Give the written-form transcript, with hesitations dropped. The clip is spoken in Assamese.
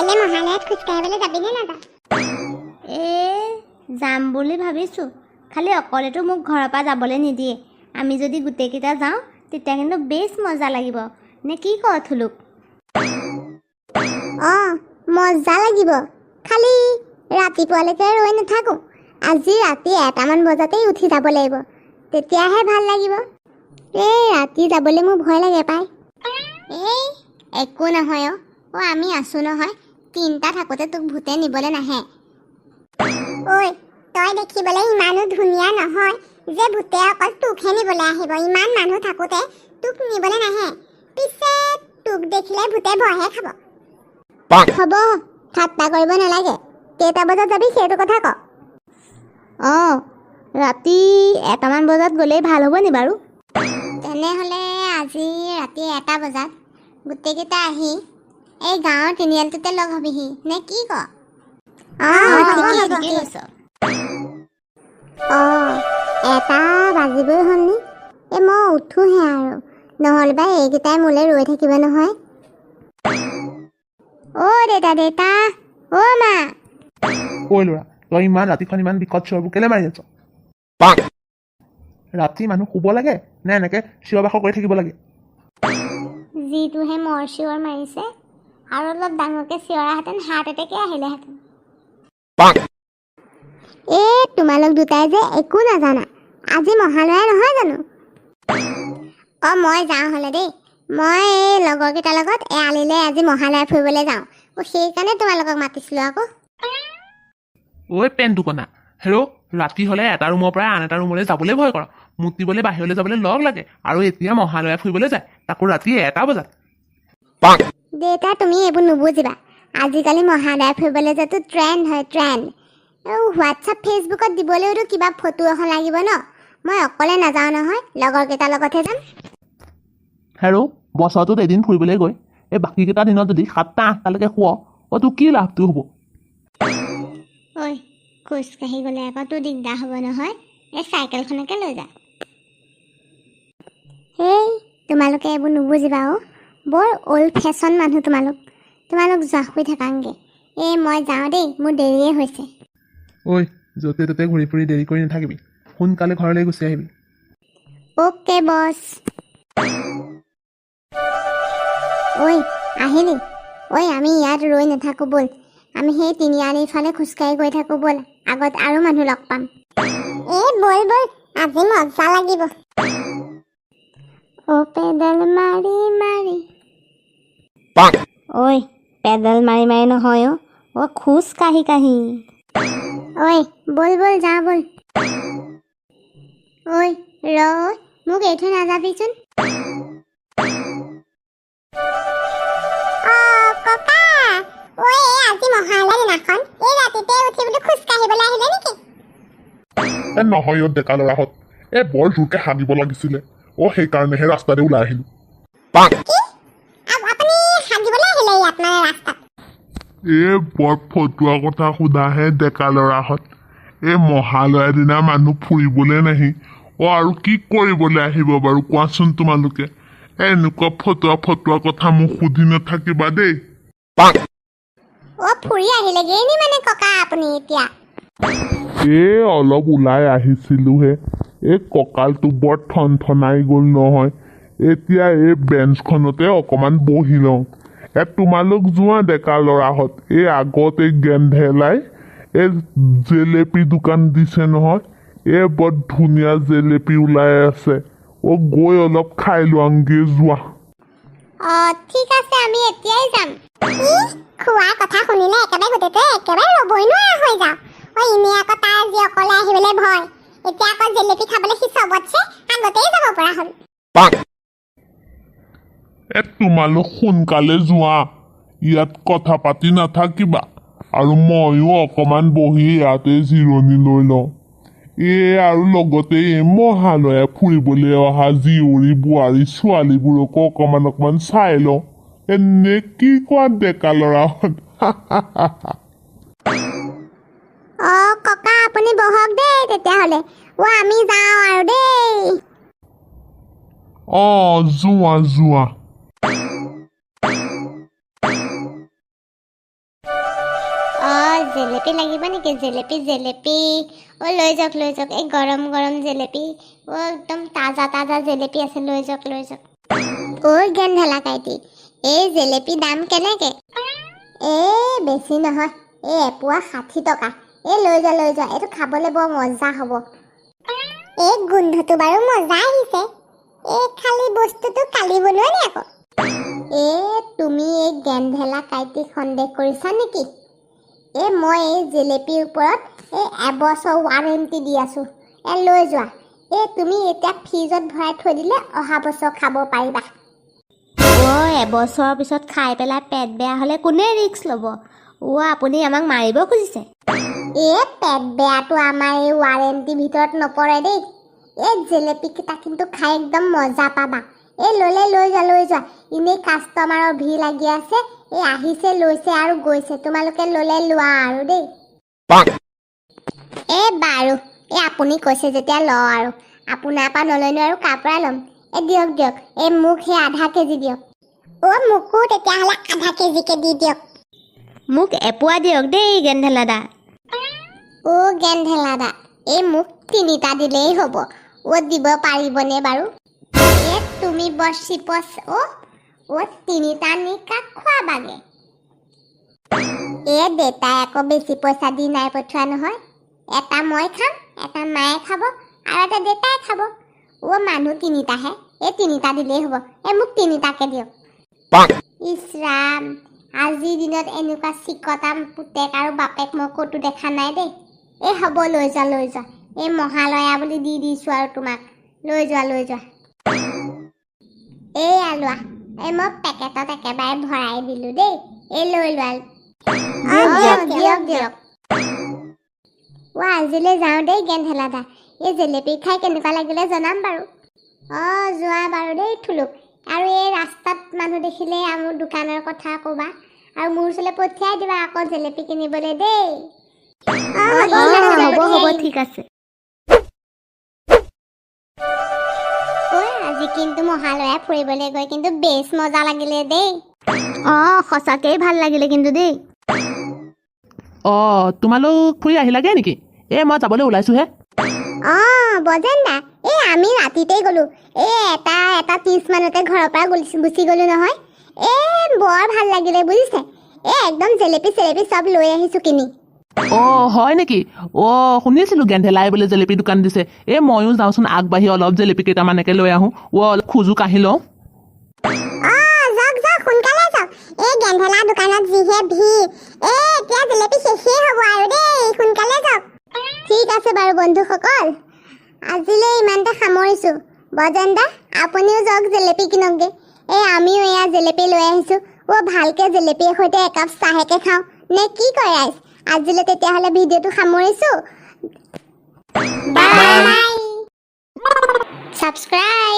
কাইলৈ মহালয়াত খোজকাঢ়িবলৈ যাবিনে নাযা? যাম বুলি ভাবিছোঁ, খালি অকলেতো মোক ঘৰৰ পৰা যাবলৈ নিদিয়ে। আমি যদি গোটেইকেইটা যাওঁ তেতিয়া কিন্তু বেছ মজা লাগিব, নে কি কয় থুলুক? মজা লাগিব, খালি ৰাতিপুৱালৈকে ৰৈ নাথাকোঁ। আজি ৰাতি 1টামান বজাতেই উঠি যাব লাগিব, তেতিয়াহে ভাল লাগিব। ৰাতি যাবলৈ মোৰ ভয় লাগে পাই। একো নহয় আমি আছোঁ নহয়। 3টা থাকোঁতে তোক ভূতে নিবলৈ নাহে। তই দেখিবলৈ ইমানো ধুনীয়া নহয় যে ভূতে অকল তোকহে নিবলৈ আহিব। ইমান মানুহ থাকোঁতে তোক নিবলৈ নাহে। পিছে তোক দেখিলে ভূতে ভয়হে খাব। হ'ব, ঠাট্টা কৰিব নালাগে। কেইটা বজাত যাবি সেইটো কথা ক। ৰাতি 1টামান বজাত গ'লেই ভাল হ'ব নি বাৰু? তেনেহ'লে আজি ৰাতি 1টা বজাত গোটেইকেইটা আহি এই গাঁৱৰ তিনিআলিটোতে লগ হ'বিহি, নে কি ক? ঠিকেই কৈছ। 1টা বাজিবই হ'ল নি? মই উঠোহে আৰু, নহ'লে বা এইকেইটাই মোলৈ ৰৈ থাকিব নহয়। দেউতা, মা। ল'ৰা, তই ইমান ৰাতিখন ইমান বিকট চিঞৰবোৰ কেলে মাৰি আছ? ৰাতি মানুহ শুব লাগে নে এনেকে চিঞৰ বাখৰ কৰি থাকিব লাগে? যিটোহে মৰ চিঞৰ মাৰিছে, আৰু অলপ ডাঙৰকৈ চিঞৰাহেঁতেন হাৰ্ট এটেকে আহিলেহেঁতেন। তোমালোক দুটাই যে একো নাজানা। আজি মহালয়া নহয় জানো? মই যাওঁ হ'লে দেই। মই এই লগৰকেইটাৰ লগত আলিলৈ আজি মহালয়া ফুৰিবলৈ যাওঁ। সেইকাৰণে তোমালোকক মাতিছিলোঁ আকৌ। পেণ্টটো কনা হেৰ', ৰাতি হ'লে এটা ৰুমৰ পৰা আন এটা ৰুমলৈ যাবলৈ ভয় কৰ। মুতিবলৈ বাহিৰলৈ যাবলৈ লগ লাগে, আৰু এতিয়া মহালয়া ফুৰিবলৈ যায়, তাকো ৰাতি 1টা বজাত। দেউতা, তুমি এইবোৰ নুবুজিবা। আজিকালি মহালয়া ফুৰিবলৈ যোৱাটো ট্ৰেণ্ড হয়, ট্ৰেণ্ড। হোৱাটছআপ ফেচবুকত দিবলৈওতো কিবা ফটো এখন লাগিব ন। মই অকলে নাযাওঁ নহয়, লগৰকেইটাৰ লগতহে যাম। হেৰ', বছৰটোত এদিন ফুৰিবলৈ গৈ এই বাকীকেইটা দিনত যদি 7টা 8টালৈকে শুৱ, তোৰ কি লাভটো হ'ব? খোজকাঢ়ি গ'লে আকৌ তোৰ দিগদাৰ হ'ব নহয়। এই চাইকেলখনকে লৈ যা। তোমালোকে এইবোৰ নুবুজিবা বৰ অল্ড ফেশ্বন মানুহ তোমালোক যোৱা শুই থাকাংগে। মই যাওঁ দেই, মোৰ দেৰিয়ে হৈছে। য'তে ত'তে ঘূৰি ফুৰি দেৰি কৰি নাথাকিবি, সোনকালে ঘৰলৈ গুচি আহিবি। অ'কে বছ। আহিলি? আমি ইয়াত ৰৈ নাথাকোঁ, ব'ল। আমি সেই তিনিআলিৰ ফালে খোজকাঢ়ি গৈ থাকোঁ, ব'ল। আগত আৰু মানুহ লগ পাম। ব'ল, আজি মজা লাগিব। পেডেল মাৰি মাৰি। পেডেল মাৰি মাৰি নহয় খোজ কাঢ়ি কাঢ়ি। ব'ল যাওঁ ব'ল। মোক এৰি থৈ নাযাবিচোন। ককা, আজি মহালয়া দিনাখন এই ৰাতিতে উঠি বোলো খোজ কাঢ়িবলৈ আহিলে নেকি? নহয় ডেকা ল'ৰাহঁত, বৰ জোৰকে সানিব লাগিছিলে। সেইকাৰণেহে ৰাস্তাতে ওলাই আহিলো। আপুনি সাজিবলৈ আহিলে ইয়াত মানে ৰাস্তাত? বৰ ফটুৱা কথা সোধাহে ডেকা ল'ৰাহঁত। মহালয়া দিনা মানুহ ফুৰিবলৈ নাহি আৰু কি কৰিবলৈ আহিব বাৰু কোৱাচোন তোমালোকে? এনেকুৱা ফটুৱা কথা মোক সুধি নাথাকিবা দেই। ফুৰি আহিলেগৈ নি মানে ককা আপুনি এতিয়া? অলপ ওলাই আহিছিলোহে। কঁকালটো বৰ ঠনঠনাই গ'ল নহয়। এতিয়া এই বেঞ্চখনতে অকণমান বহি লওঁ। তোমালোক যোৱা ডেকা ল'ৰাহঁত, আগত গেন্ধেলাই জেলেপি দোকান দিছে নহয়। বৰ ধুনীয়া জেলেপি ওলাই আছে। গৈ অলপ খাই লোৱাংগে, যোৱা। ঠিক আছে, আমি এতিয়াই যাম। খোৱাৰ কথা শুনিলে একেবাৰে ৰ'বই নোৱাৰা হৈ যাওঁ। এনেই আকৌ তাৰ আজি অকলে আহিবলৈ ভয়। এতিয়া আকৌ জেলেপি খাবলৈ সি চবতছে আগতেই যাব পৰা হ'ল। তোমালোক সোনকালে যোৱা, ইয়াত কথা পাতি নাথাকিবা। আৰু ময়ো অকণমান বহি ইয়াতে জিৰণি লৈ লওঁ। আৰু লগতে মহালয়া ফুৰিবলৈ অহা জীয়ৰী বোৱাৰী ছোৱালীবোৰকো অকণমান চাই লওঁ। এনে কি কোৱা ডেকা ল'ৰাহঁত? ককা আপুনি বহক দেই তেতিয়াহ'লে। আমি যাওঁ আৰু দেই। যোৱা। জেলেপি লাগিব নেকি? জেলেপি জেলেপি লৈ যাওক এই গৰম গৰম জেলেপি একদম তাজা তাজা জেলেপি আছে, লৈ যাওক গেন্ধেলা কাইটি, এই জেলেপি দাম কেনেকে? বেছি নহয়, এপোৱা 60 টকা। লৈ যোৱা, এইটো খাবলৈ বৰ মজা হ'ব। গোন্ধটো বাৰু মজা আহিছে। খালি বস্তুটো কালি বনোৱা নি আকৌ? তুমি এই গেন্ধেলা কাইটিক সন্দেহ কৰিছা নেকি? মই এই জেলেপিৰ ওপৰত 1 বছৰ ৱাৰেণ্টি দি আছো। লৈ যোৱা। তুমি এতিয়া ফ্ৰিজত ভৰাই থৈ দিলে অহা বছৰ খাব পাৰিবা। এবছৰৰ পিছত খাই পেলাই পেট বেয়া হ'লে কোনে ৰিস্ক ল'ব? আপুনি আমাক মাৰিব খুজিছে? পেট বেয়াটো আমাৰ এই ৱাৰেণ্টিৰ ভিতৰত নপৰে দেই। জেলেপি কেইটা কিন্তু খাই একদম মজা পাবা। লৈ যোৱা। এনেই কাষ্টমাৰৰ ভিৰ লাগি আছে। আহিছে, লৈছে আৰু গৈছে। তোমালোকে ল'লে লোৱা আৰু দেই। বাৰু আপুনি কৈছে যেতিয়া লওঁ আৰু। আপোনাৰ পৰা নলৈনো আৰু কাৰ পৰা ল'ম? দিয়ক। মোক সেই আধা কেজি দিয়ক। মোকো তেতিয়াহ'লে আধা কেজিকে দি দিয়ক। মোক এপোৱা দিয়ক দেই গেন্ধেলা দা। গেন্ধেলা দা, মোক 3টা দিলেই হ'ব। দিব পাৰিবনে বাৰু? তুমি বৰ চিপচ। 3টা নি কাক খোৱাবাগে? দেউতাই আকৌ বেছি পইচা দি নাই পঠোৱা নহয়। এটা মই খাম, এটা মায়ে খাব আৰু এটা দেউতাই খাব। মানুহ 3টাহে। 3টা দিলেই হ'ব। মোক 3টাকে দিয়ক। ইছৰাম, আজিৰ দিনত এনেকুৱা চিকটা পুতেক আৰু বাপেক মই ক'তো দেখা নাই দেই। হ'ব, লৈ যোৱা। মহালয়া বুলি দি দিছো আৰু তোমাক। লৈ যোৱা। লোৱা। মই পেকেটত একেবাৰে ভৰাই দিলো দেই। লৈ লোৱা। দিয়ক। আজিলৈ যাওঁ দেই গেন্ধেলা দা। জেলেপি খাই কেনেকুৱা লাগিলে জনাম বাৰু। যোৱা বাৰু দেই থুলুক। আৰু এই ৰাস্তাত মানুহ দেখিলে মোৰ দোকানৰ কথা ক'বা আৰু মোৰ ওচৰলৈ পঠিয়াই দিবা আকৌ জেলেপি কিনিবলৈ দেই। হ'ব, ঠিক আছে। আজি কিন্তু মহালয়া ফুৰিবলৈ গৈ কিন্তু বেছ মজা লাগিলে দেই। সঁচাকেই ভাল লাগিলে কিন্তু দেই। তোমালোক ফুৰি আহিলাগে নেকি? মই যাবলৈ ওলাইছোহে। বজেন দা, আমি ৰাতিতেই গ'লো। এটা 30 মানতে ঘৰৰ পৰা গুচি গ'লো নহয়। বৰ ভাল লাগিলে বুজিছে। একদম জেলেপি চেলেপি চব লৈ আহিছো কিনি। হয় নেকি? শুনিছিলো গেন্ধেলাই বোলে জেলেপি দোকান দিছে। ময়ো যাওঁচোন আগবাঢ়ি অলপ জেলেপি কেইটামানকে লৈ আহোঁ। অলপ খোজো কাঢ়ি লওঁ। যাওক, সোনকালে যাওক। গেন্ধেলা দোকানত যিহে ভিৰ। এতিয়া জেলেপি শেষেই হ'ব আৰু দেই। সোনকালে যাওক। ঠিক আছে বাৰু বন্ধুসকল, আজিলৈ ইমানতে সামৰিছো। বজেন দা, আপুনিও যাওক জেলেপি কিনকগে। আমিও এয়া জেলেপি লৈ আহিছো। ভালকে জেলেপিৰ সৈতে একাপ চাহেকে খাওঁ নে কি কয় ৰাইজ? আজিলৈ তেতিয়াহ'লে ভিডিঅ'টো সামৰিছো। বাই। ছাবস্ক্ৰাইব।